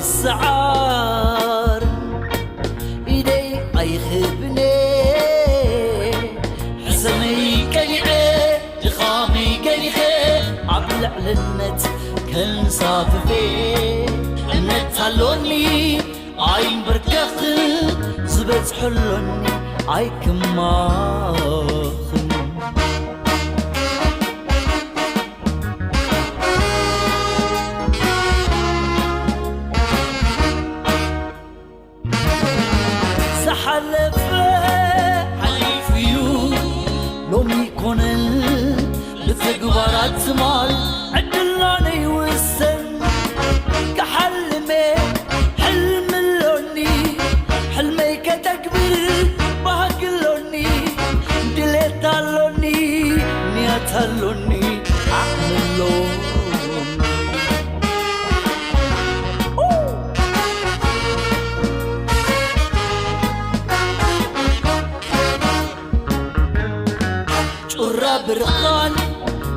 السعار إيدي أيخبني حسني كنيعي لخامي كنيخي عبلع للنت كن صاففي النت هلوني عين بركخ زبز حلوني عي كماخن حليفيو لومي كونل لتقبرات زمال عدلاني وسن كحلمي حلم اللوني حلمي كتكبر بهقلوني دليت اللوني نيات اللوني عقل اللوني برخان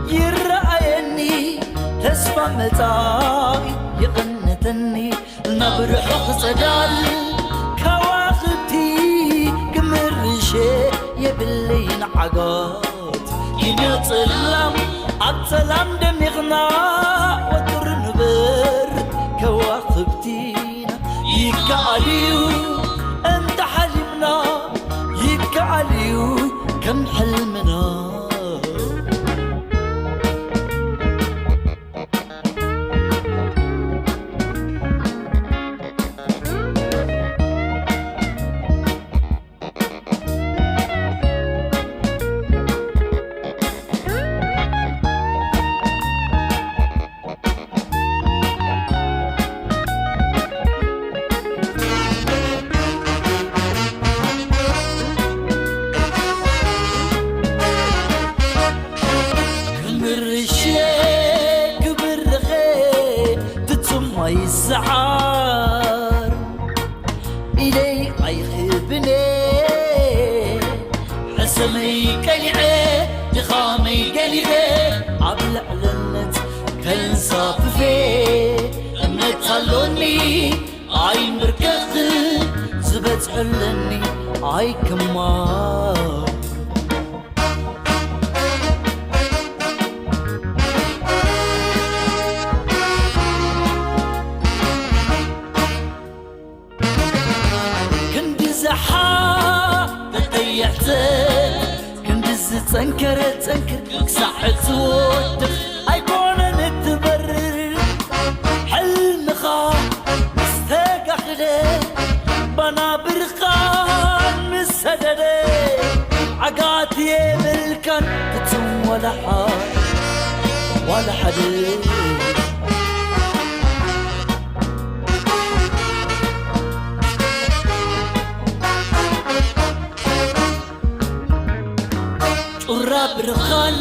يرأيني تسفى متاعي يغنتني نبرح صدال كواخبتي قمرشي يبلين عقات ينيط اللام عبتلام دميغنا وطر نبر كواخبتينا يكاليو انت حلمنا يكاليو كم حلمنا السعار إلي أيخبني حسمي كنيعي لخامي كنيعي عبلع لنت كن صاففي أمت هلوني عين بركخ زبت حلني عي كمان تنكر كساحت ودخ أيكون نتبرر حلم خا مستقخلي بنا برخان مسددي عقاتي بالكن تتم ولا حد ولا حد برخان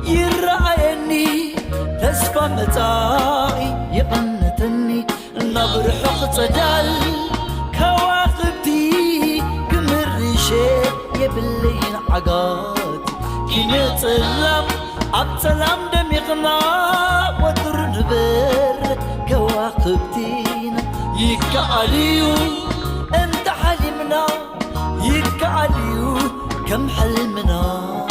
يرأيني تسفى متاعي يقنتني نبرح صدال كواخبتي قمرشي يبلين عقات كنيت اللام عبتلام دميغنا وطر نبر كواخبتينا يكاليو انت حلمنا يكاليو كم حلمنا